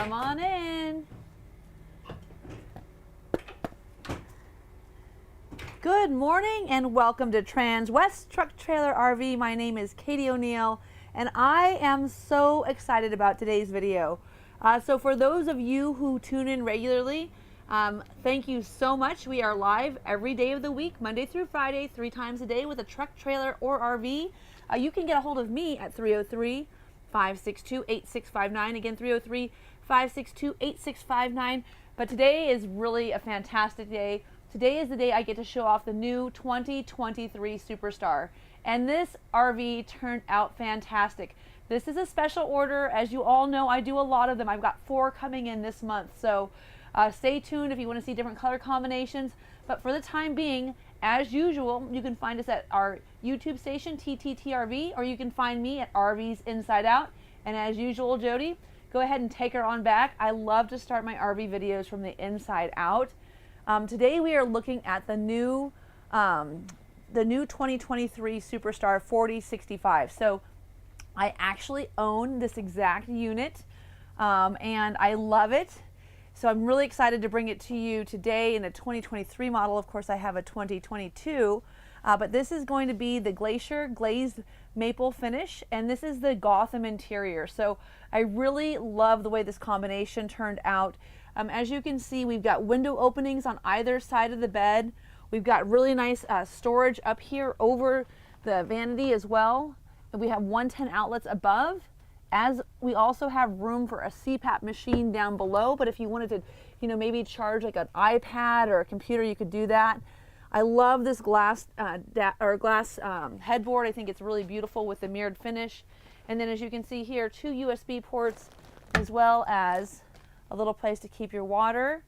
Come on in. Good morning and welcome to Transwest Truck Trailer RV. My name is Katie O'Neill and I am so excited about today's video. So for those of you who tune in regularly, thank you so much. We are live every day of the week, Monday through Friday, 3 times a day with a truck, trailer, or RV. You can get a hold of me at 303-562-8659. Again, 303-562-8659. But today is really a fantastic day. Today is the day I get to show off the new 2023 Superstar. And this RV turned out fantastic. This is a special order. As you all know, I do a lot of them. I've got 4 coming in this month. So stay tuned if you want to see different color combinations. But for the time being, as usual, you can find us at our YouTube station, TTTRV, or you can find me at RVs Inside Out. And as usual, Jody, go ahead and take her on back. I love to start my RV videos from the inside out. Today we are looking at the new 2023 Superstar 4065. So I actually own this exact unit and I love it. So I'm really excited to bring it to you today in a 2023 model. Of course, I have a 2022, but this is going to be the Glacier Glazed Maple Finish, and this is the Gotham interior. So I really love the way this combination turned out. As you can see, we've got window openings on either side of the bed. We've got really nice storage up here over the vanity as well. And we have 110 outlets above, as we also have room for a CPAP machine down below. But if you wanted to, maybe charge like an iPad or a computer, you could do that. I love this glass headboard. I think it's really beautiful with the mirrored finish. And then as you can see here, 2 USB ports, as well as a little place to keep your water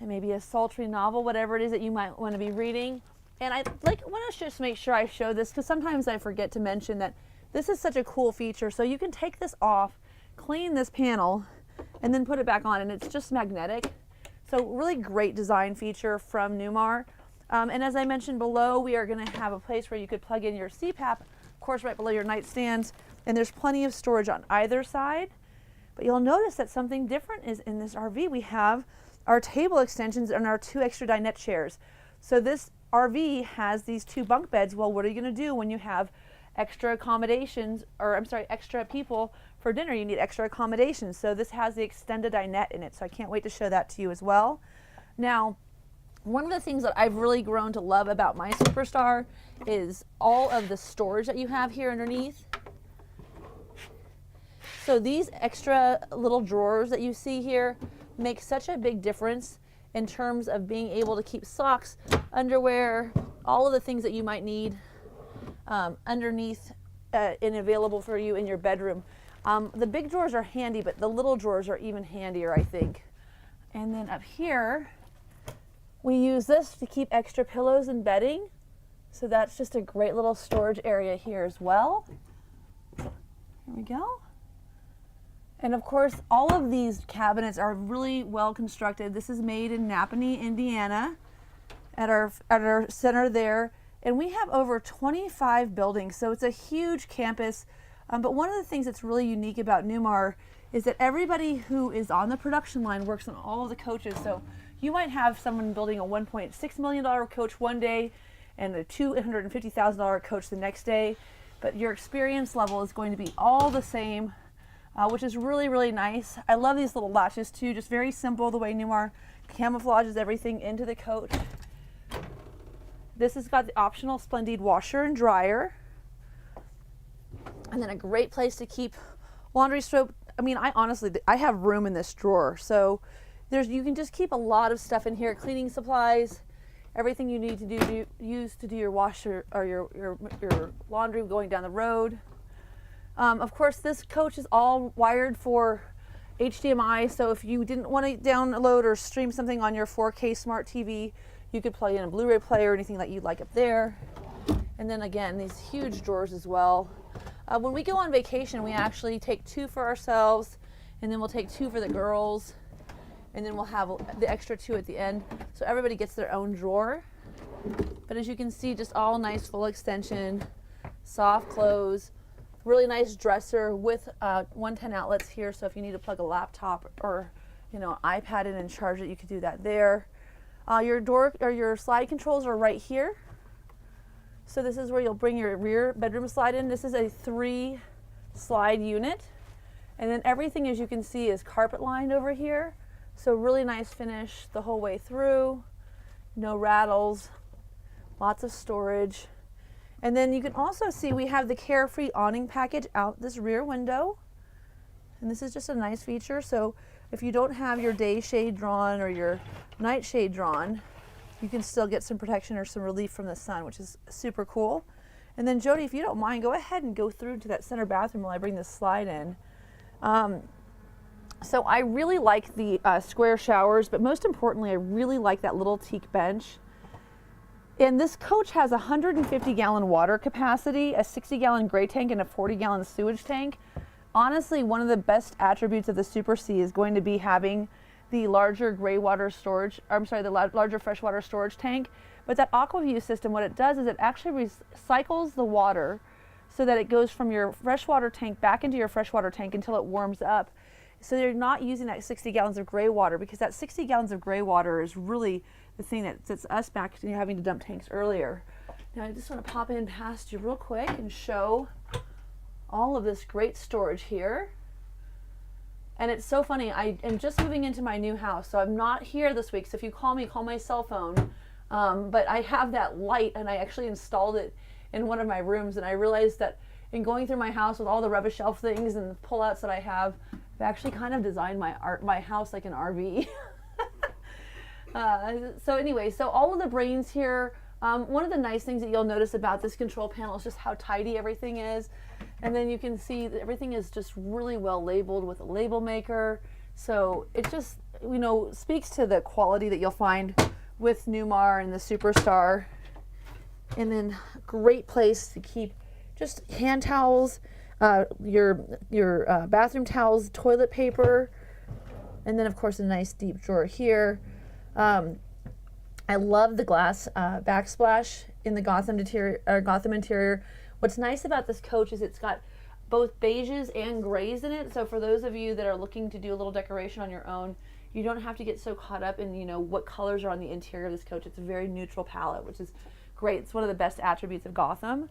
and maybe a sultry novel, whatever it is that you might want to be reading. And I want to just make sure I show this because sometimes I forget to mention that this is such a cool feature. So you can take this off, clean this panel, and then put it back on, and it's just magnetic. So really great design feature from Newmar. And as I mentioned below, we are going to have a place where you could plug in your CPAP, of course, right below your nightstands. And there's plenty of storage on either side. But you'll notice that something different is in this RV. We have our table extensions and our 2 extra dinette chairs. So this RV has these 2 bunk beds. Well, what are you going to do when you have extra accommodations, or I'm sorry, extra people for dinner? You need extra accommodations. So this has the extended dinette in it. So I can't wait to show that to you as well. Now, one of the things that I've really grown to love about my Superstar is all of the storage that you have here underneath. So these extra little drawers that you see here make such a big difference in terms of being able to keep socks, underwear, all of the things that you might need underneath and available for you in your bedroom. The big drawers are handy, but the little drawers are even handier, I think. And then up here, we use this to keep extra pillows and bedding. So that's just a great little storage area here as well. Here we go. And of course, all of these cabinets are really well constructed. This is made in Napanee, Indiana, at our center there. And we have over 25 buildings, so it's a huge campus. But one of the things that's really unique about Newmar is that everybody who is on the production line works on all of the coaches. So you might have someone building a $1.6 million coach one day and a $250,000 coach the next day. But your experience level is going to be all the same. Which is really, really nice. I love these little latches too, just very simple the way Newmar camouflages everything into the coach. This has got the optional Splendid washer and dryer. And then a great place to keep laundry soap. I mean, I have room in this drawer. So you can just keep a lot of stuff in here, cleaning supplies, everything you need to use to do your washer or your laundry going down the road. Of course, this coach is all wired for HDMI, so if you didn't want to download or stream something on your 4K smart TV, you could plug in a Blu-ray player or anything that you'd like up there. And then again, these huge drawers as well. When we go on vacation, we actually take 2 for ourselves, and then we'll take 2 for the girls, and then we'll have the extra 2 at the end, so everybody gets their own drawer. But as you can see, just all nice full extension, soft close, Really nice dresser with 110 outlets here, so if you need to plug a laptop or an iPad in and charge it, you could do that there. Your door or your slide controls are right here. So this is where you'll bring your rear bedroom slide in. This is a 3 slide unit. And then everything, as you can see, is carpet lined over here. So really nice finish the whole way through. No rattles, lots of storage. And then you can also see we have the Carefree awning package out this rear window. And this is just a nice feature. So if you don't have your day shade drawn or your night shade drawn, you can still get some protection or some relief from the sun, which is super cool. And then Jody, if you don't mind, go ahead and go through to that center bathroom while I bring this slide in. So I really like the square showers, but most importantly, I really like that little teak bench. And this coach has a 150-gallon water capacity, a 60-gallon gray tank, and a 40-gallon sewage tank. Honestly, one of the best attributes of the Super C is going to be having the larger gray water storage, the larger freshwater storage tank. But that AquaView system, what it does is it actually recycles the water so that it goes from your freshwater tank back into your freshwater tank until it warms up. So you're not using that 60 gallons of gray water, because that 60 gallons of gray water is really the thing that sets us back to having to dump tanks earlier. Now I just want to pop in past you real quick and show all of this great storage here. And it's so funny, I am just moving into my new house, so I'm not here this week, so if you call me, call my cell phone. But I have that light, and I actually installed it in one of my rooms, and I realized that in going through my house with all the rubbish shelf things and the pullouts that I have, I've actually kind of designed my house like an RV. So anyway, so all of the brains here, one of the nice things that you'll notice about this control panel is just how tidy everything is. And then you can see that everything is just really well labeled with a label maker. So it just, speaks to the quality that you'll find with Newmar and the Superstar. And then great place to keep just hand towels, your bathroom towels, toilet paper, and then of course a nice deep drawer here. I love the glass backsplash in the Gotham interior. What's nice about this coach is it's got both beiges and grays in it. So for those of you that are looking to do a little decoration on your own, you don't have to get so caught up in what colors are on the interior of this coach. It's a very neutral palette, which is great. It's one of the best attributes of Gotham.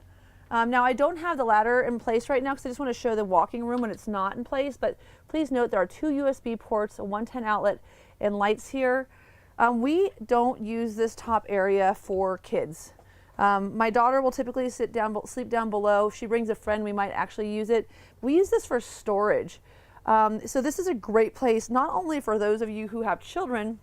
Now I don't have the ladder in place right now because I just want to show the walking room when it's not in place, but please note there are 2 USB ports, a 110 outlet, and lights here. We don't use this top area for kids. My daughter will typically sleep down below. If she brings a friend, we might actually use it. We use this for storage. So this is a great place, not only for those of you who have children,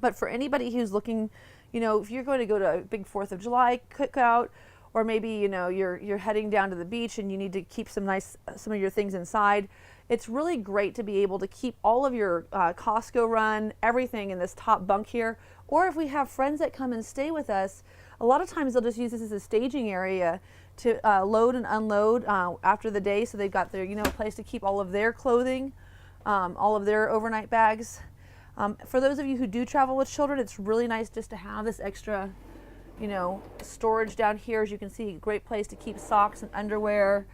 but for anybody who's looking, if you're going to go to a big 4th of July cookout, or maybe, you're heading down to the beach and you need to keep some of your things inside. It's really great to be able to keep all of your Costco run, everything in this top bunk here. Or if we have friends that come and stay with us, a lot of times they'll just use this as a staging area to load and unload after the day. So they've got their, place to keep all of their clothing, all of their overnight bags. For those of you who do travel with children, it's really nice just to have this extra, storage down here. As you can see, great place to keep socks and underwear,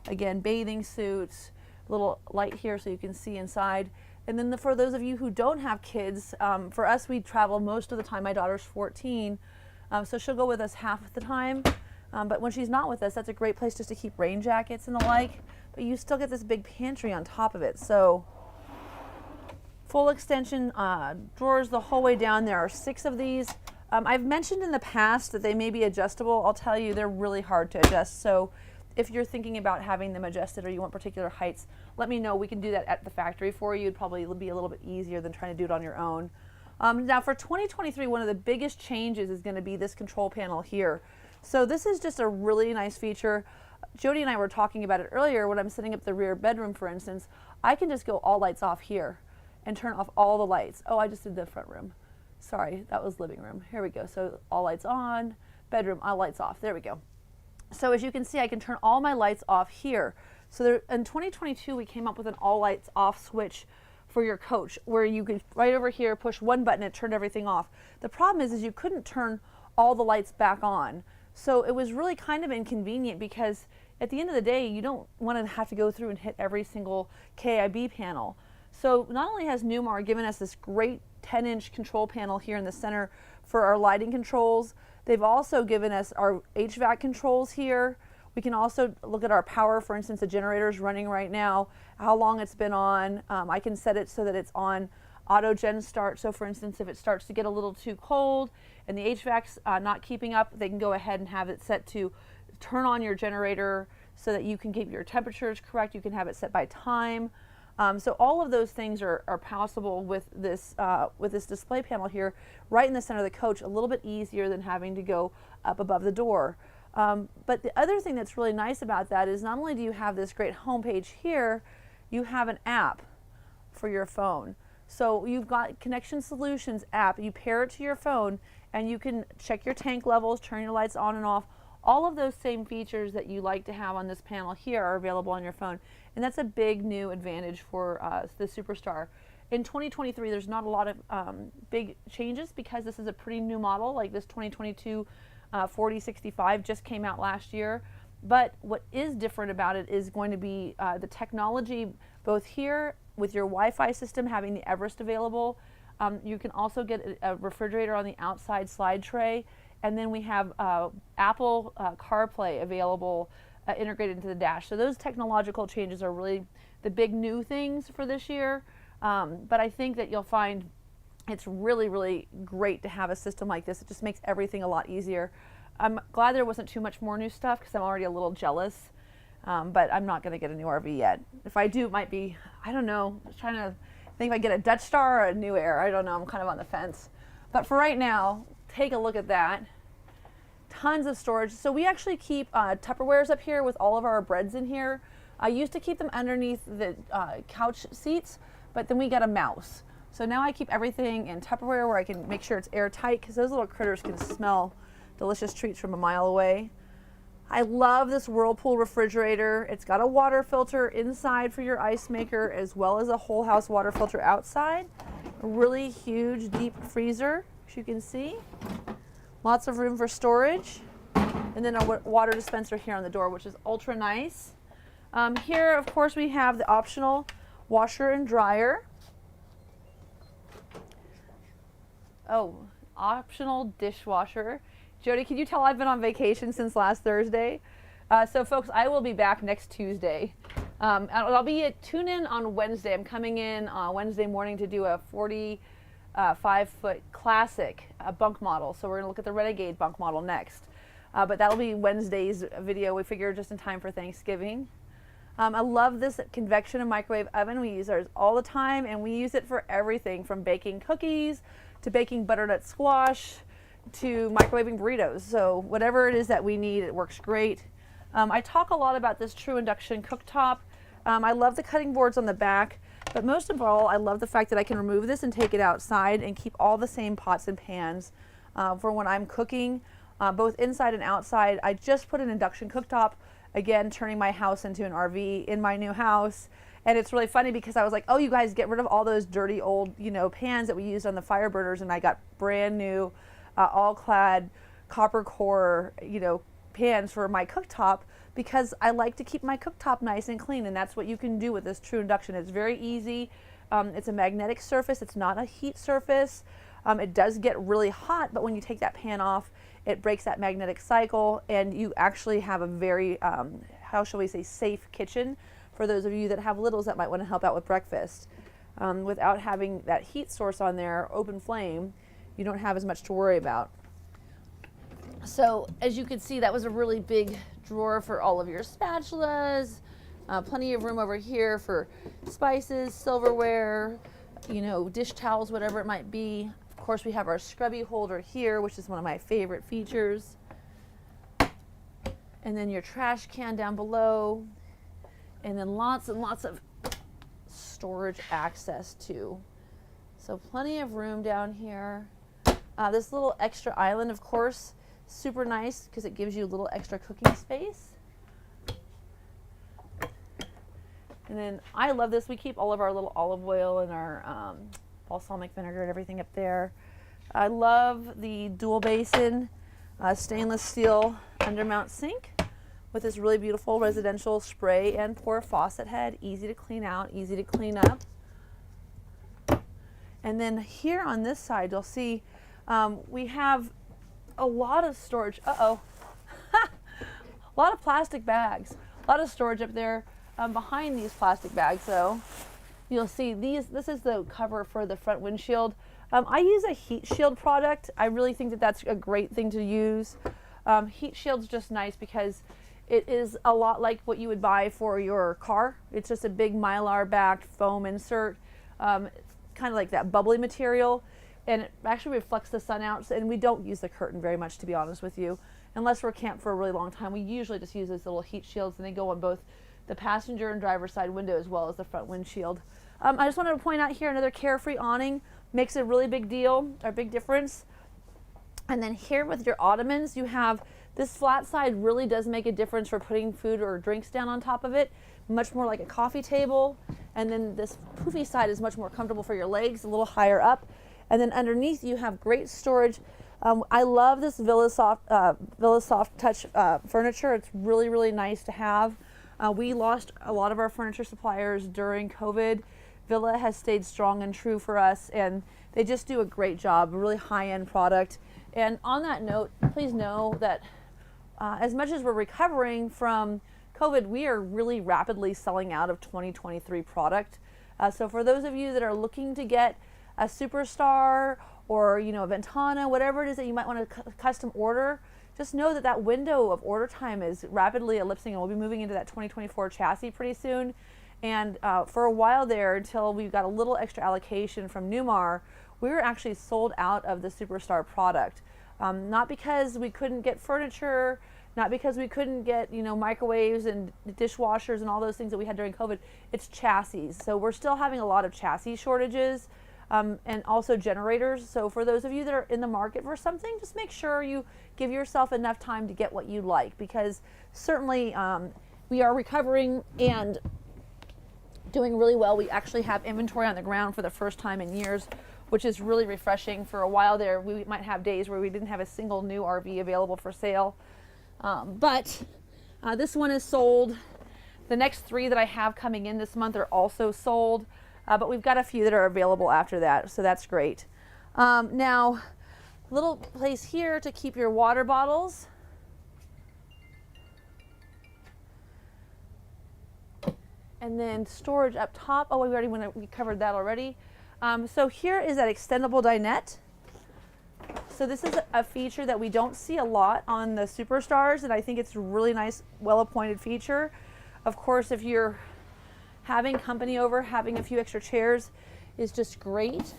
again, bathing suits. Little light here so you can see inside. And then for those of you who don't have kids, for us, we travel most of the time. My daughter's 14, so she'll go with us half of the time. But when she's not with us, that's a great place just to keep rain jackets and the like. But you still get this big pantry on top of it. So full extension drawers the whole way down. There are 6 of these. I've mentioned in the past that they may be adjustable. I'll tell you, they're really hard to adjust. So if you're thinking about having them adjusted or you want particular heights, let me know. We can do that at the factory for you. It'd probably be a little bit easier than trying to do it on your own. Now for 2023, one of the biggest changes is going to be this control panel here. So this is just a really nice feature. Jody and I were talking about it earlier when I'm setting up the rear bedroom, for instance. I can just go all lights off here and turn off all the lights. Oh, I just did the front room. Sorry, that was living room. Here we go. So all lights on, bedroom, all lights off. There we go. So as you can see, I can turn all my lights off here. So there, in 2022, we came up with an all lights off switch for your coach, where you could right over here push one button and turn everything off. The problem is you couldn't turn all the lights back on. So it was really kind of inconvenient because at the end of the day, you don't want to have to go through and hit every single KIB panel. So not only has Newmar given us this great 10-inch control panel here in the center for our lighting controls, they've also given us our HVAC controls here. We can also look at our power. For instance, the generator is running right now, how long it's been on. I can set it so that it's on auto gen start. So for instance, if it starts to get a little too cold and the HVAC's not keeping up, they can go ahead and have it set to turn on your generator so that you can keep your temperatures correct. You can have it set by time. So all of those things are possible with this display panel here right in the center of the coach, a little bit easier than having to go up above the door. But the other thing that's really nice about that is not only do you have this great homepage here, you have an app for your phone. So you've got Connection Solutions app, you pair it to your phone and you can check your tank levels, turn your lights on and off. All of those same features that you like to have on this panel here are available on your phone. And that's a big new advantage for the Superstar. In 2023, there's not a lot of big changes because this is a pretty new model, like this 2022 4065 just came out last year. But what is different about it is going to be the technology both here with your Wi-Fi system having the Everest available. You can also get a refrigerator on the outside slide tray. And then we have Apple CarPlay available integrated into the dash. So those technological changes are really the big new things for this year. But I think that you'll find it's really, really great to have a system like this. It just makes everything a lot easier. I'm glad there wasn't too much more new stuff because I'm already a little jealous. But I'm not going to get a new RV yet. If I do, it might be, I don't know, I was trying to think if I get a Dutch Star or a New Air. I don't know. I'm kind of on the fence. But for right now, take a look at that. Tons of storage. So we actually keep Tupperwares up here with all of our breads in here. I used to keep them underneath the couch seats, but then we got a mouse. So now I keep everything in Tupperware where I can make sure it's airtight because those little critters can smell delicious treats from a mile away. I love this Whirlpool refrigerator. It's got a water filter inside for your ice maker as well as a whole house water filter outside. A really huge deep freezer, as you can see. Lots of room for storage. And then a water dispenser here on the door, which is ultra nice. Here, of course, we have the optional washer and dryer. Oh, optional dishwasher. Jody, can you tell I've been on vacation since last Thursday? So folks, I will be back next Tuesday. I'll be at Tune In on Wednesday. I'm coming in Wednesday morning to do a 45-foot classic bunk model. So we're going to look at the Renegade bunk model next. But that'll be Wednesday's video. We figure just in time for Thanksgiving. I love this convection and microwave oven. We use ours all the time, and we use it for everything from baking cookies to baking butternut squash to microwaving burritos. So whatever it is that we need, it works great. I talk a lot about this true induction cooktop. I love the cutting boards on the back, but most of all, I love the fact that I can remove this and take it outside and keep all the same pots and pans for when I'm cooking, both inside and outside. I just put an induction cooktop, again, turning my house into an RV in my new house. And it's really funny because I was like, oh, you guys get rid of all those dirty old, pans that we used on the fire burners, and I got brand new all clad copper core, pans for my cooktop because I like to keep my cooktop nice and clean, and that's what you can do with this true induction. It's very easy. It's a magnetic surface. It's not a heat surface. It does get really hot, but when you take that pan off, it breaks that magnetic cycle, and you actually have a very, how shall we say, safe kitchen for those of you that have littles that might want to help out with breakfast. Without having that heat source on there, open flame, you don't have as much to worry about. So as you can see, that was a really big drawer for all of your spatulas. Plenty of room over here for spices, silverware, dish towels, whatever it might be. Of course, we have our scrubby holder here, which is one of my favorite features. And then your trash can down below. And then lots and lots of storage access too. So plenty of room down here. This little extra island, of course, super nice because it gives you a little extra cooking space. And then I love this. We keep all of our little olive oil and our balsamic vinegar and everything up there. I love the dual basin stainless steel undermount sink with this really beautiful residential spray and pour faucet head. Easy to clean out, easy to clean up. And then here on this side, you'll see we have a lot of storage. Uh-oh. A lot of plastic bags. A lot of storage up there behind these plastic bags, though. You'll see this is the cover for the front windshield. I use a heat shield product. I really think that that's a great thing to use. Heat shield's just nice because it is a lot like what you would buy for your car. It's just a big Mylar backed foam insert. It's kind of like that bubbly material, and it actually reflects the sun out, and we don't use the curtain very much, to be honest with you. Unless we're camped for a really long time, we usually just use those little heat shields, and they go on both the passenger and driver's side window as well as the front windshield. I just wanted to point out here another Carefree awning makes a really big deal, or big difference. And then here with your ottomans, you have this flat side really does make a difference for putting food or drinks down on top of it, much more like a coffee table. And then this poofy side is much more comfortable for your legs, a little higher up. And then underneath you have great storage. I love this Villa Soft Touch furniture. It's really, really nice to have. We lost a lot of our furniture suppliers during COVID. Villa has stayed strong and true for us, and they just do a great job, a really high-end product. And on that note, please know that as much as we're recovering from COVID, we are really rapidly selling out of 2023 product. So for those of you that are looking to get a Superstar or a Ventana, whatever it is that you might want to custom order, just know that that window of order time is rapidly ellipsing, and we'll be moving into that 2024 chassis pretty soon. And for a while there, until we got a little extra allocation from Newmar, we were actually sold out of the Superstar product. Not because we couldn't get furniture, not because we couldn't get microwaves and dishwashers and all those things that we had during COVID. It's chassis. So we're still having a lot of chassis shortages. And also generators. So for those of you that are in the market for something, just make sure you give yourself enough time to get what you like, because certainly we are recovering and doing really well. We actually have inventory on the ground for the first time in years, which is really refreshing. For a while there, we might have days where we didn't have a single new RV available for sale. But this one is sold. The next 3 that I have coming in this month are also sold. But we've got a few that are available after that, so that's great. Now, little place here to keep your water bottles. And then storage up top. Oh, we covered that already. So here is that extendable dinette. So this is a feature that we don't see a lot on the Superstars, and I think it's a really nice, well-appointed feature. Of course, if you're having company over, having a few extra chairs is just great.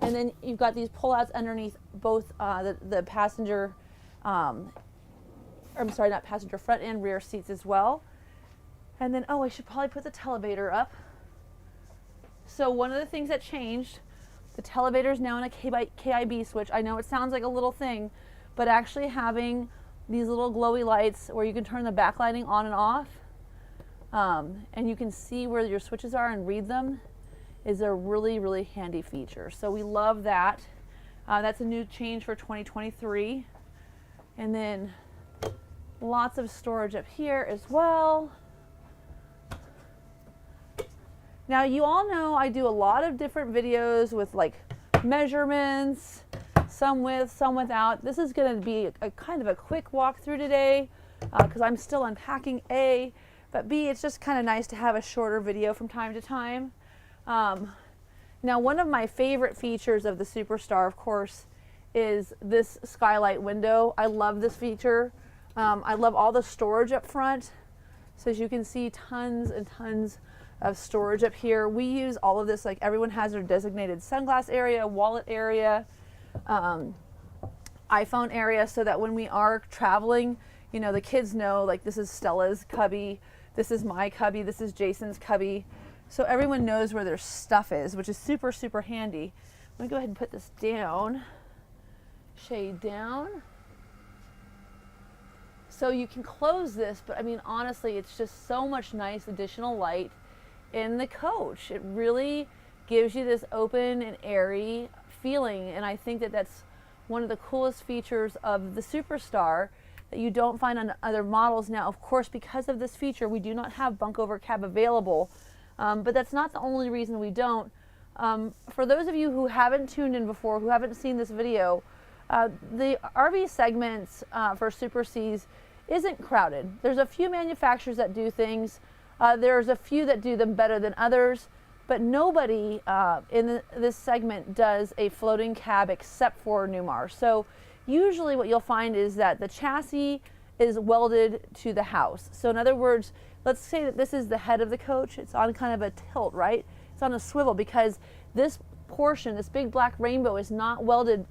And then you've got these pull-outs underneath both the passenger, I'm sorry, not passenger, front and rear seats as well. And then, I should probably put the televator up. So one of the things that changed, the televator is now in a KIB switch. I know it sounds like a little thing, but actually having these little glowy lights where you can turn the backlighting on and off, and you can see where your switches are and read them, is a really, really handy feature. So we love that. That's a new change for 2023. And then lots of storage up here as well. Now you all know I do a lot of different videos with like measurements, some with, some without. This is going to be a kind of a quick walkthrough today because I'm still unpacking A, but B, it's just kind of nice to have a shorter video from time to time. Now one of my favorite features of the Superstar, of course, is this skylight window. I love this feature. I love all the storage up front. So as you can see, tons and tons of storage up here. We use all of this, like everyone has their designated sunglass area, wallet area, iPhone area, so that when we are traveling, you know, the kids know, like, this is Stella's cubby, this is my cubby, this is Jason's cubby. So everyone knows where their stuff is, which is super, super handy. Let me go ahead and put this down, shade down. So you can close this, but I mean, honestly, it's just so much nice additional light in the coach. It really gives you this open and airy feeling, and I think that that's one of the coolest features of the Superstar, that you don't find on other models. Now, of course, because of this feature, we do not have bunk over cab available, but that's not the only reason we don't. For those of you who haven't tuned in before, who haven't seen this video, the RV segments for Super Cs isn't crowded. There's a few manufacturers that do things. There's a few that do them better than others, but nobody in this segment does a floating cab except for Newmar. So usually what you'll find is that the chassis is welded to the house. So in other words, let's say that this is the head of the coach. It's on kind of a tilt, right? It's on a swivel because this portion, this big black rainbow, is not welded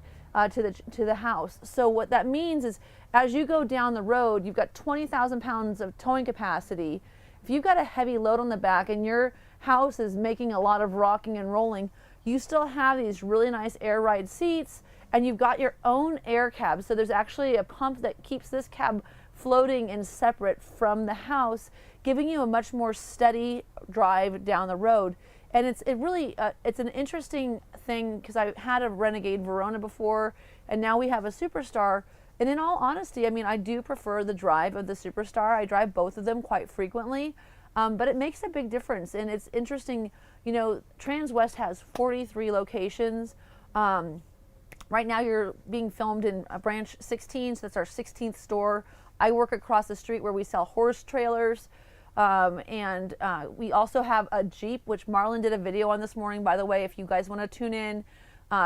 to the house. So what that means is as you go down the road, you've got 20,000 pounds of towing capacity. If you've got a heavy load on the back and your house is making a lot of rocking and rolling, you still have these really nice air ride seats, and you've got your own air cab. So there's actually a pump that keeps this cab floating and separate from the house, giving you a much more steady drive down the road. And it's an interesting thing because I had a Renegade Verona before, and now we have a Superstar. And in all honesty, I mean, I do prefer the drive of the Superstar. I drive both of them quite frequently, but it makes a big difference. And it's interesting, you know, Transwest has 43 locations. Right now you're being filmed in branch 16, so that's our 16th store. I work across the street where we sell horse trailers. We also have a Jeep, which Marlon did a video on this morning, by the way. If you guys want to tune in,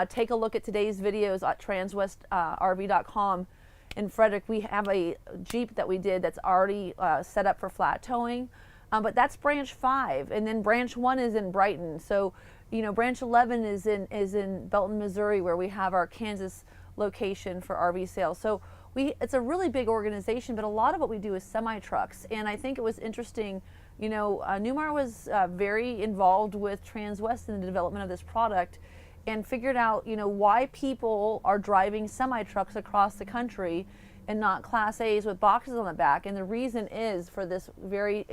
take a look at today's videos at transwestrv.com. In Frederick, we have a Jeep that we did that's already set up for flat towing, but that's branch 5, and then branch 1 is in Brighton. So, you know, branch 11 is in Belton, Missouri, where we have our Kansas location for RV sales. So it's a really big organization, but a lot of what we do is semi-trucks. And I think it was interesting, you know, Newmar was very involved with Transwest in the development of this product, and figured out, you know, why people are driving semi-trucks across the country and not Class A's with boxes on the back. And the reason is for this very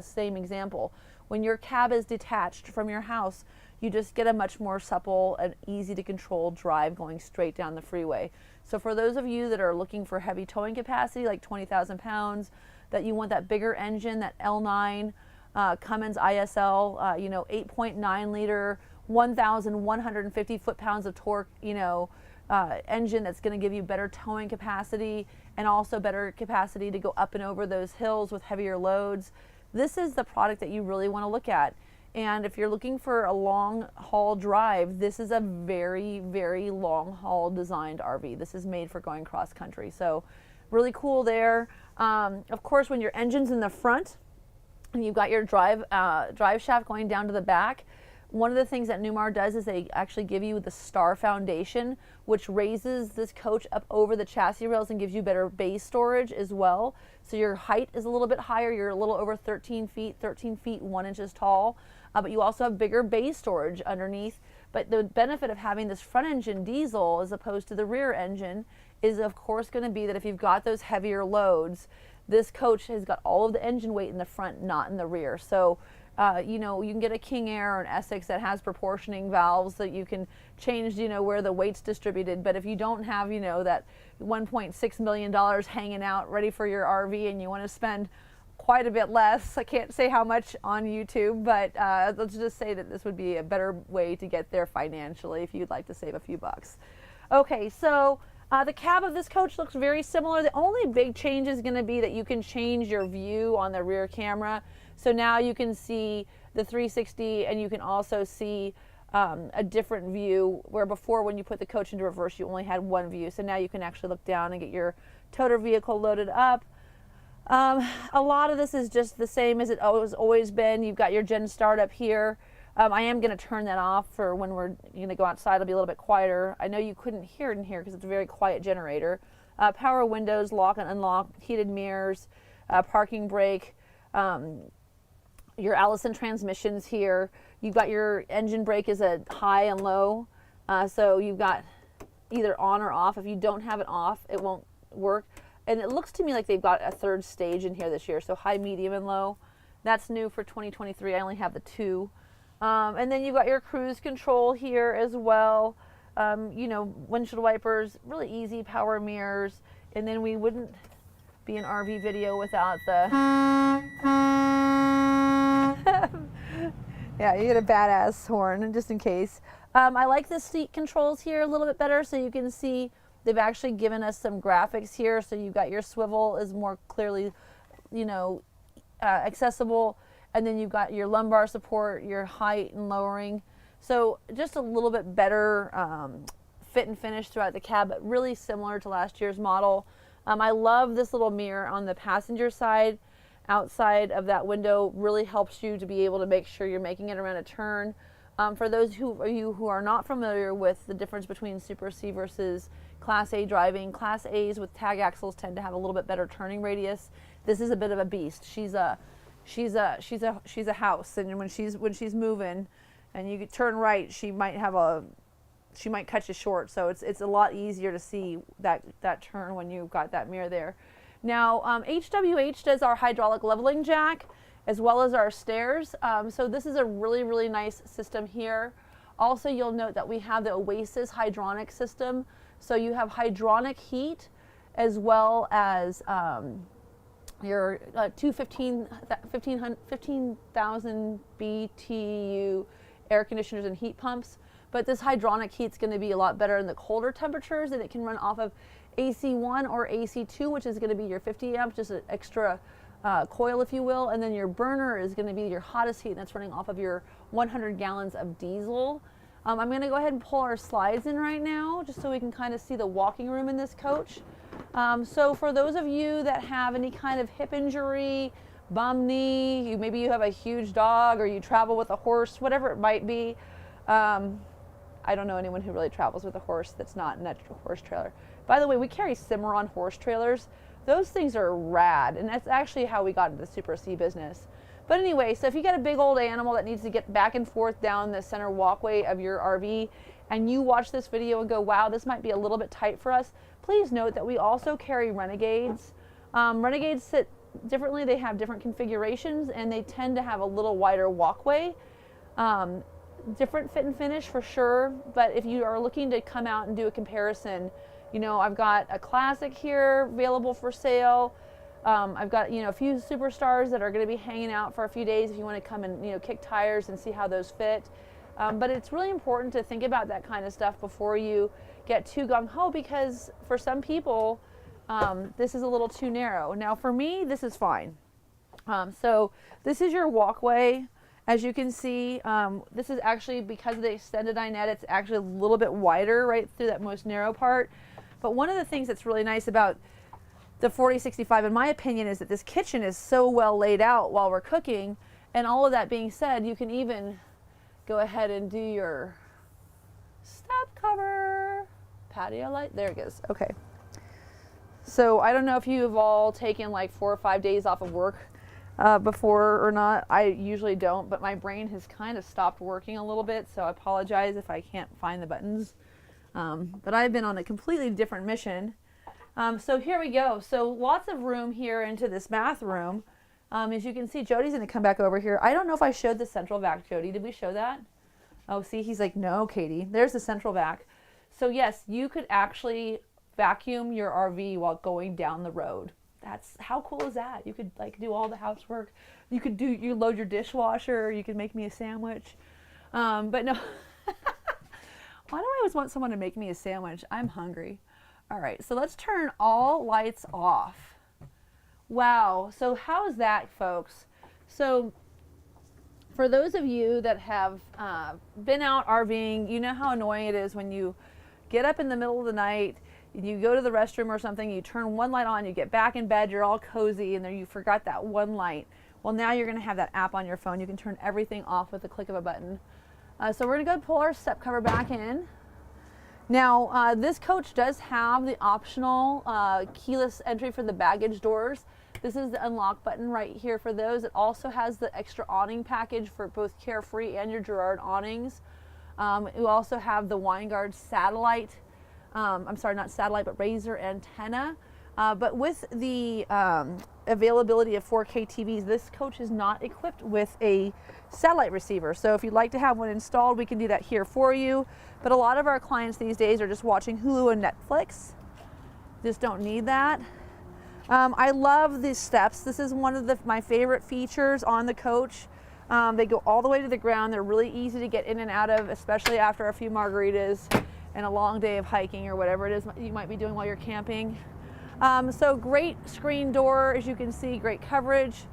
same example. When your cab is detached from your house, you just get a much more supple and easy to control drive going straight down the freeway. So for those of you that are looking for heavy towing capacity, like 20,000 pounds, that you want that bigger engine, that L9 Cummins ISL, you know, 8.9 liter, 1,150 foot-pounds of torque, you know, engine that's going to give you better towing capacity and also better capacity to go up and over those hills with heavier loads. This is the product that you really want to look at. And if you're looking for a long haul drive, this is a very, very long haul designed RV. This is made for going cross country. So really cool there. Of course, when your engine's in the front and you've got your drive shaft going down to the back, one of the things that Newmar does is they actually give you the Star Foundation, which raises this coach up over the chassis rails and gives you better base storage as well. So your height is a little bit higher. You're a little over 13 feet 1 inches tall, but you also have bigger base storage underneath. But the benefit of having this front engine diesel as opposed to the rear engine is of course going to be that if you've got those heavier loads, this coach has got all of the engine weight in the front, not in the rear. So you know, you can get a King Air or an Essex that has proportioning valves that you can change, you know, where the weight's distributed. But if you don't have, you know, that $1.6 million hanging out ready for your RV and you want to spend quite a bit less, I can't say how much on YouTube, but let's just say that this would be a better way to get there financially if you'd like to save a few bucks. Okay, so the cab of this coach looks very similar. The only big change is going to be that you can change your view on the rear camera. So now you can see the 360, and you can also see a different view, where before when you put the coach into reverse you only had one view. So now you can actually look down and get your toter vehicle loaded up. A lot of this is just the same as it always been. You've got your gen start up here. I am going to turn that off for when we're going to go outside. It'll be a little bit quieter. I know you couldn't hear it in here because it's a very quiet generator. Power windows, lock and unlock, heated mirrors, parking brake, your Allison transmissions here. You've got your engine brake is a high and low. So you've got either on or off. If you don't have it off, it won't work. And it looks to me like they've got a third stage in here this year. So high, medium, and low. That's new for 2023. I only have the 2. And then you've got your cruise control here as well. You know, windshield wipers, really easy, power mirrors. And then we wouldn't be an RV video without the yeah, you get a badass horn just in case. I like the seat controls here a little bit better, so you can see they've actually given us some graphics here. So you've got your swivel is more clearly, you know, accessible, and then you've got your lumbar support, your height and lowering. So just a little bit better fit and finish throughout the cab, but really similar to last year's model. I love this little mirror on the passenger side. Outside of that window really helps you to be able to make sure you're making it around a turn. For those of you who are not familiar with the difference between Super C versus Class A driving, Class A's with tag axles tend to have a little bit better turning radius. This is a bit of a beast. She's a house, and when she's moving, and you turn right, she might cut you short. So it's a lot easier to see that turn when you've got that mirror there. Now, HWH does our hydraulic leveling jack as well as our stairs. So this is a really, really nice system here. Also, you'll note that we have the Oasis hydronic system. So you have hydronic heat as well as your 15,000 BTU air conditioners and heat pumps. But this hydronic heat's going to be a lot better in the colder temperatures, and it can run off of AC1 or AC2, which is going to be your 50 amp, just an extra coil, if you will. And then your burner is going to be your hottest heat, and that's running off of your 100 gallons of diesel. I'm going to go ahead and pull our slides in right now, just so we can kind of see the walking room in this coach. So for those of you that have any kind of hip injury, bum knee, maybe you have a huge dog, or you travel with a horse, whatever it might be. I don't know anyone who really travels with a horse that's not in a horse trailer. By the way, we carry Cimarron horse trailers. Those things are rad, and that's actually how we got into the Super C business. But anyway, so if you got a big old animal that needs to get back and forth down the center walkway of your RV, and you watch this video and go, wow, this might be a little bit tight for us, please note that we also carry Renegades. Renegades sit differently. They have different configurations, and they tend to have a little wider walkway. Different fit and finish for sure, but if you are looking to come out and do a comparison, you know, I've got a Classic here available for sale. I've got, you know, a few Superstars that are going to be hanging out for a few days if you want to come and, you know, kick tires and see how those fit. But it's really important to think about that kind of stuff before you get too gung-ho, because for some people, this is a little too narrow. Now for me, this is fine. So this is your walkway. As you can see, this is actually, because of the extended dinette, it's actually a little bit wider right through that most narrow part. But one of the things that's really nice about the 4065, in my opinion, is that this kitchen is so well laid out while we're cooking. And all of that being said, you can even go ahead and do your step cover, patio light. There it goes. Okay. So I don't know if you have all taken like 4 or 5 days off of work before or not. I usually don't, but my brain has kind of stopped working a little bit, so I apologize if I can't find the buttons. But I've been on a completely different mission. So here we go. So lots of room here into this bathroom. As you can see, Jody's going to come back over here. I don't know if I showed the central vac, Jody. Did we show that? Oh, see, he's like, no, Katie. There's the central vac. So yes, you could actually vacuum your RV while going down the road. That's, how cool is that? You could like do all the housework. You load your dishwasher. You could make me a sandwich. But no, why do I always want someone to make me a sandwich? I'm hungry. All right, so let's turn all lights off. Wow, so how's that, folks? So for those of you that have been out RVing, you know how annoying it is when you get up in the middle of the night, you go to the restroom or something, you turn one light on, you get back in bed, you're all cozy, and then you forgot that one light. Well, now you're going to have that app on your phone. You can turn everything off with the click of a button. So we're going to go pull our step cover back in. Now, this coach does have the optional keyless entry for the baggage doors. This is the unlock button right here for those. It also has the extra awning package for both Carefree and your Girard awnings. You also have the Winegard satellite. I'm sorry, not satellite, but Razor antenna. But with the availability of 4K TVs, this coach is not equipped with a satellite receiver. So if you'd like to have one installed, we can do that here for you. But a lot of our clients these days are just watching Hulu and Netflix. just don't need that. I love these steps. This is one of my favorite features on the coach. They go all the way to the ground. They're really easy to get in and out of, especially after a few margaritas and a long day of hiking or whatever it is you might be doing while you're camping. So great screen door, as you can see, great coverage,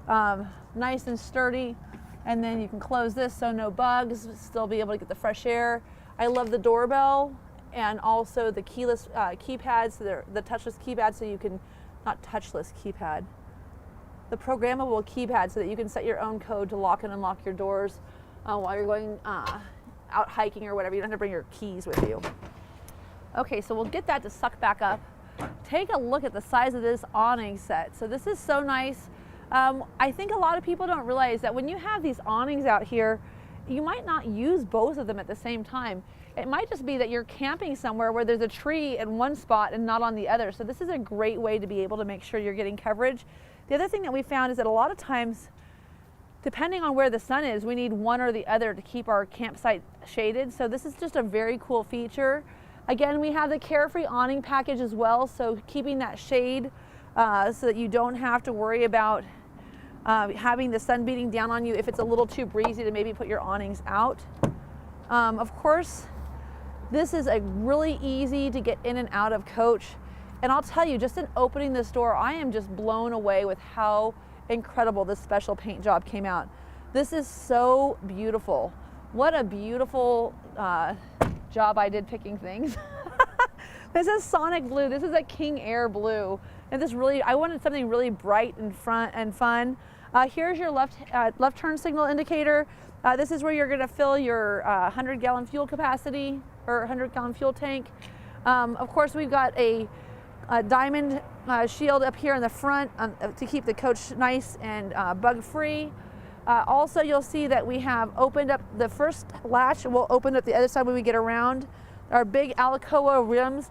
nice and sturdy. And then you can close this so no bugs, still be able to get the fresh air. I love the doorbell and also the keyless keypads, the touchless keypad, so you can, not touchless keypad, the programmable keypad, so that you can set your own code to lock and unlock your doors while you're going out hiking or whatever. You don't have to bring your keys with you. Okay, so we'll get that to suck back up. Take a look at the size of this awning set. So this is so nice. I think a lot of people don't realize that when you have these awnings out here, you might not use both of them at the same time. It might just be that you're camping somewhere where there's a tree in one spot and not on the other. So this is a great way to be able to make sure you're getting coverage. The other thing that we found is that a lot of times, depending on where the sun is, we need one or the other to keep our campsite shaded. So this is just a very cool feature. Again, we have the Carefree awning package as well, so keeping that shade so that you don't have to worry about having the sun beating down on you if it's a little too breezy to maybe put your awnings out. Of course, this is a really easy to get in and out of coach. And I'll tell you, just in opening this door, I am just blown away with how incredible this special paint job came out. This is so beautiful. What a beautiful job I did picking things. This is Sonic Blue. This is a King Air Blue. And this really, I wanted something really bright and fun. Here's your left turn signal indicator. This is where you're gonna fill your 100-gallon fuel capacity or 100-gallon fuel tank. Of course, we've got a diamond shield up here in the front to keep the coach nice and bug-free. Also, you'll see that we have opened up the first latch, and we'll open up the other side when we get around. Our big Alcoa rims.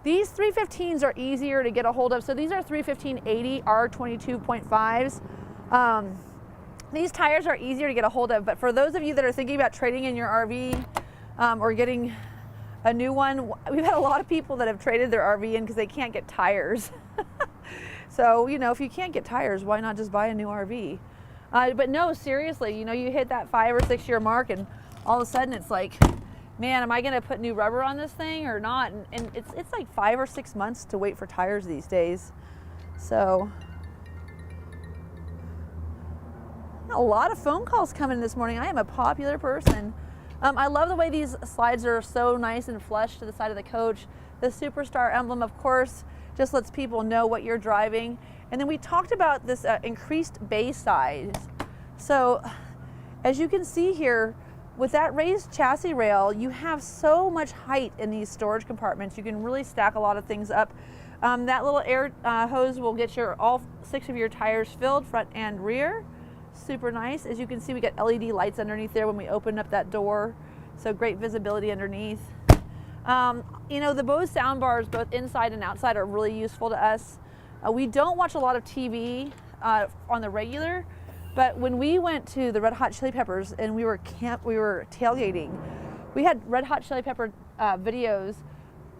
These 315s are easier to get a hold of. So these are 315/80 R22.5s. These tires are easier to get a hold of, but for those of you that are thinking about trading in your RV or getting a new one, we've had a lot of people that have traded their RV in because they can't get tires. So, you know, if you can't get tires, why not just buy a new RV? But no, seriously, you know, you hit that 5 or 6 year mark and all of a sudden it's like, man, am I gonna put new rubber on this thing or not? And it's like 5 or 6 months to wait for tires these days. So, a lot of phone calls coming this morning. I am a popular person. I love the way these slides are so nice and flush to the side of the coach. The Superstar emblem, of course, just lets people know what you're driving. And then we talked about this increased bay size. So as you can see here, with that raised chassis rail, you have so much height in these storage compartments. You can really stack a lot of things up. That little air hose will get all 6 of your tires filled, front and rear. Super nice. As you can see, we got LED lights underneath there when we open up that door. So great visibility underneath. You know, the Bose sound bars, both inside and outside, are really useful to us. We don't watch a lot of TV on the regular, but when we went to the Red Hot Chili Peppers and we were tailgating, we had Red Hot Chili Pepper videos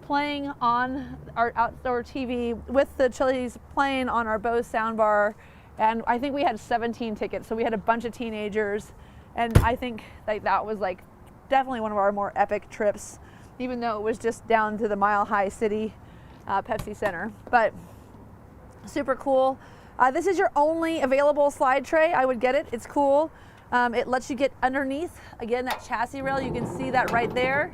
playing on our outdoor TV with the Chili's playing on our Bose soundbar. And I think we had 17 tickets, so we had a bunch of teenagers, and I think that was like definitely one of our more epic trips, even though it was just down to the Mile High City Pepsi Center. But super cool. This is your only available slide tray. I would get it. It's cool. It lets you get underneath, again, that chassis rail. You can see that right there.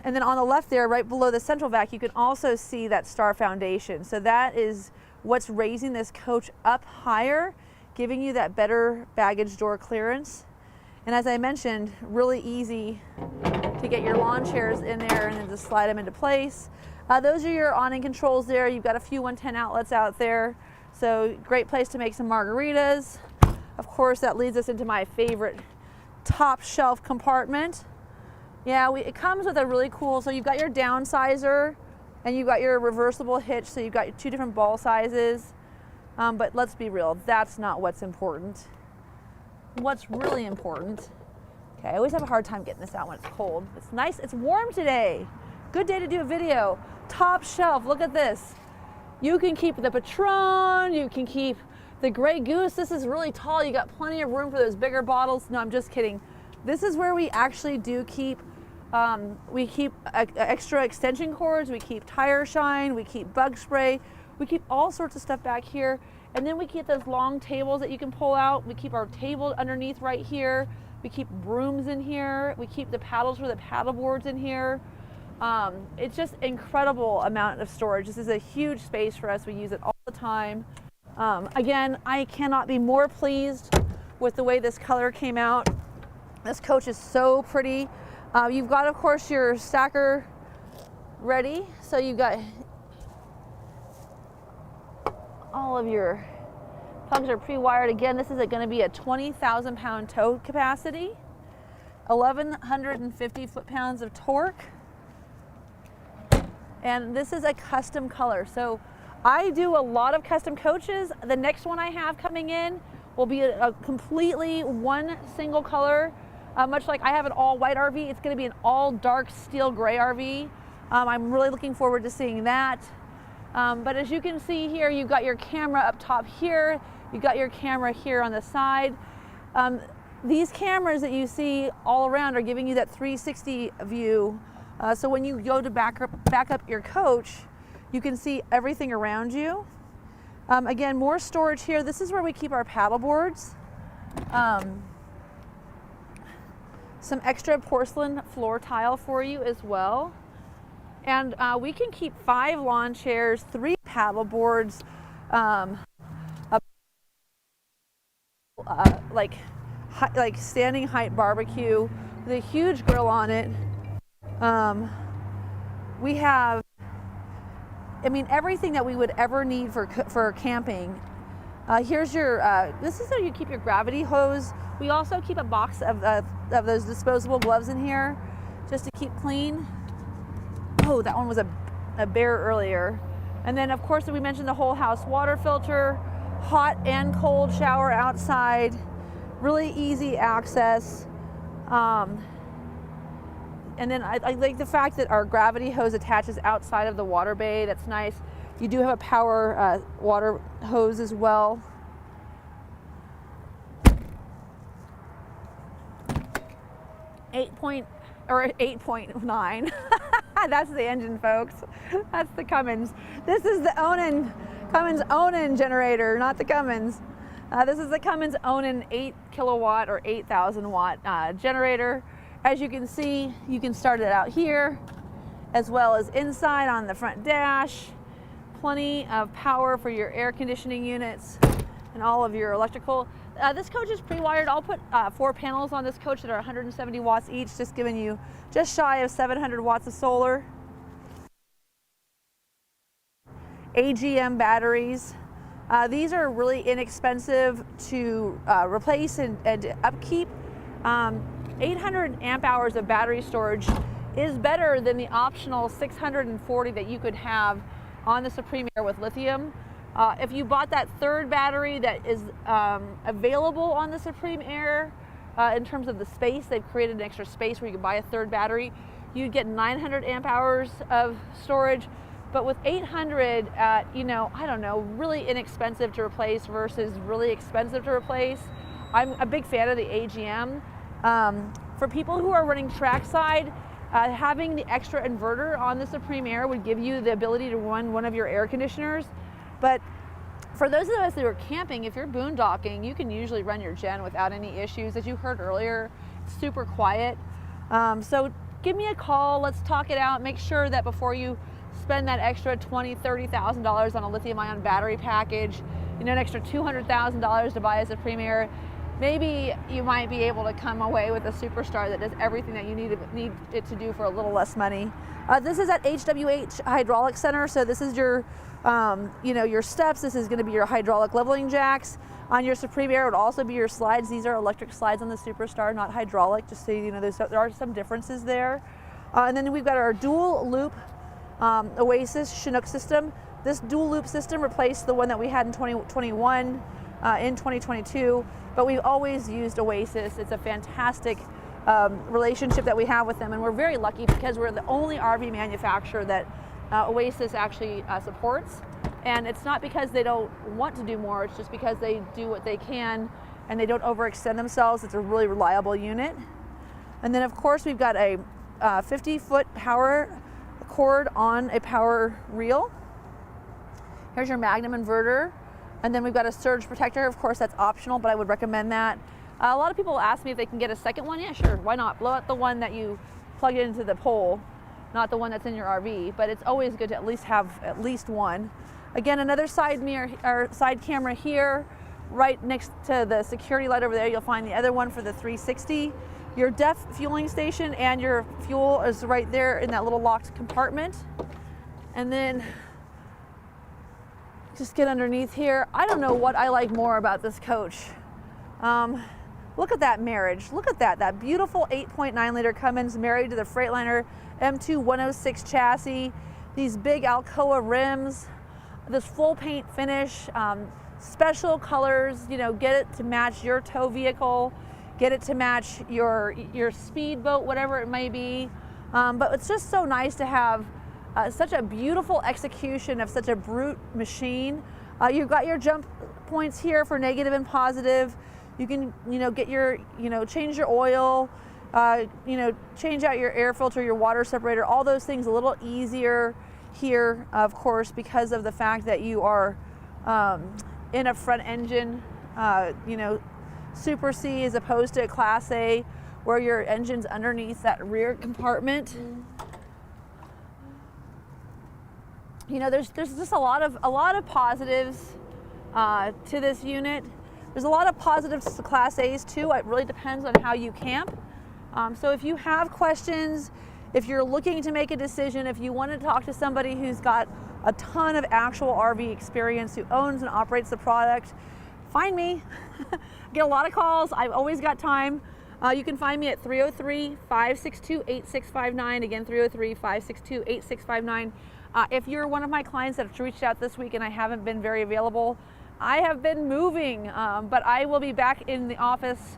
And then on the left there, right below the central vac, you can also see that star foundation. So that is what's raising this coach up higher, giving you that better baggage door clearance. And as I mentioned, really easy to get your lawn chairs in there and then just slide them into place. Those are your awning controls there. You've got a few 110 outlets out there. So great place to make some margaritas. Of course, that leads us into my favorite top shelf compartment. Yeah, it comes with a really cool, so you've got your downsizer, and you've got your reversible hitch, so you've got 2 different ball sizes. But let's be real, that's not what's important. What's really important, okay, I always have a hard time getting this out when it's cold. It's nice, it's warm today. Good day to do a video. Top shelf, look at this. You can keep the Patron, you can keep the Grey Goose. This is really tall. You got plenty of room for those bigger bottles. No, I'm just kidding. This is where we actually do keep, extra extension cords, we keep tire shine, we keep bug spray, we keep all sorts of stuff back here. And then we keep those long tables that you can pull out. We keep our table underneath right here. We keep brooms in here. We keep the paddles for the paddle boards in here. It's just incredible amount of storage. This is a huge space for us. We use it all the time. Again, I cannot be more pleased with the way this color came out. This coach is so pretty. You've got, of course, your stacker ready. So you've got all of your plugs are pre-wired. Again, this is going to be a 20,000 pound tow capacity, 1,150 foot-pounds of torque. And this is a custom color. So I do a lot of custom coaches. The next one I have coming in will be a completely one single color. Much like I have an all white RV, it's going to be an all dark steel gray RV. I'm really looking forward to seeing that. But as you can see here, you've got your camera up top here. You've got your camera here on the side. These cameras that you see all around are giving you that 360 view. So when you go to back up your coach, you can see everything around you. Again, more storage here. This is where we keep our paddle boards. Some extra porcelain floor tile for you as well. And we can keep 5 lawn chairs, 3 paddle boards, like standing height barbecue with a huge grill on it. We have, I mean, everything that we would ever need for camping. Here's your, this is how you keep your gravity hose. We also keep a box of those disposable gloves in here just to keep clean. Oh, that one was a bear earlier. And then, of course, we mentioned the whole house water filter, hot and cold shower outside, really easy access. And then I like the fact that our gravity hose attaches outside of the water bay. That's nice. You do have a power water hose as well. or 8.9. That's the engine, folks. That's the Cummins. This is the Cummins Onan generator, not the Cummins. This is the Cummins Onan 8 kilowatt or 8,000 watt generator. As you can see, you can start it out here as well as inside on the front dash. Plenty of power for your air conditioning units and all of your electrical. This coach is pre-wired. I'll put 4 panels on this coach that are 170 watts each, just giving you just shy of 700 watts of solar. AGM batteries. These are really inexpensive to replace and upkeep. 800 amp hours of battery storage is better than the optional 640 that you could have on the Supreme Air with lithium. If you bought that third battery that is available on the Supreme Air, in terms of the space, they've created an extra space where you can buy a third battery, you'd get 900 amp hours of storage. But with 800 at, I don't know, really inexpensive to replace versus really expensive to replace, I'm a big fan of the AGM. For people who are running trackside, having the extra inverter on the Supreme Air would give you the ability to run one of your air conditioners. But for those of us that are camping, if you're boondocking, you can usually run your gen without any issues. As you heard earlier, it's super quiet. So give me a call, let's talk it out. Make sure that before you spend that extra $20,000, $30,000 on a lithium-ion battery package, an extra $200,000 to buy a Supreme Air, maybe you might be able to come away with a Superstar that does everything that you need it to do for a little less money. This is at HWH Hydraulic Center, so this is your, your steps. This is going to be your hydraulic leveling jacks. On your Supreme Air, it would also be your slides. These are electric slides on the Superstar, not hydraulic, just so you know there are some differences there. And then we've got our dual loop Oasis Chinook system. This dual loop system replaced the one that we had in 2021, in 2022, but we've always used Oasis. It's a fantastic relationship that we have with them, and we're very lucky because we're the only RV manufacturer that Oasis actually supports. And it's not because they don't want to do more, it's just because they do what they can and they don't overextend themselves. It's a really reliable unit. And then of course we've got a 50-foot power cord on a power reel. Here's your Magnum inverter. And then we've got a surge protector. Of course that's optional, but I would recommend that. A lot of people ask me if they can get a second one. Yeah, sure, why not? Blow out the one that you plug into the pole, not the one that's in your RV, but it's always good to at least have at least one. Again, another side mirror or side camera here, right next to the security light over there. You'll find the other one for the 360. Your DEF fueling station and your fuel is right there in that little locked compartment. And then just get underneath here. I don't know what I like more about this coach. Look at that marriage. Look at that beautiful 8.9 liter Cummins married to the Freightliner M2 106 chassis. These big Alcoa rims, this full paint finish, special colors, you know, get it to match your tow vehicle, get it to match your speedboat, whatever it may be. But it's just so nice to have such a beautiful execution of such a brute machine. You've got your jump points here for negative and positive. You can, you know, get your, you know, change your oil, you know, change out your air filter, your water separator, all those things a little easier here, of course, because of the fact that you are in a front engine, you know, Super C as opposed to a Class A where your engine's underneath that rear compartment. You know, there's just a lot of positives to this unit. There's a lot of positives to Class A's too. It really depends on how you camp. So if you have questions, if you're looking to make a decision, if you want to talk to somebody who's got a ton of actual RV experience, who owns and operates the product, find me. I get a lot of calls. I've always got time. You can find me at 303-562-8659. Again, 303-562-8659. If you're one of my clients that have reached out this week and I haven't been very available, I have been moving, but I will be back in the office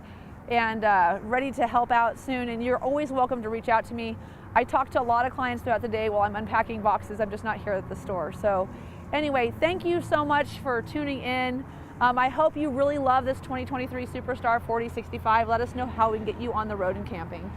and ready to help out soon. And you're always welcome to reach out to me. I talk to a lot of clients throughout the day while I'm unpacking boxes. I'm just not here at the store. So anyway, thank you so much for tuning in. I hope you really love this 2023 Superstar 4065. Let us know how we can get you on the road and camping.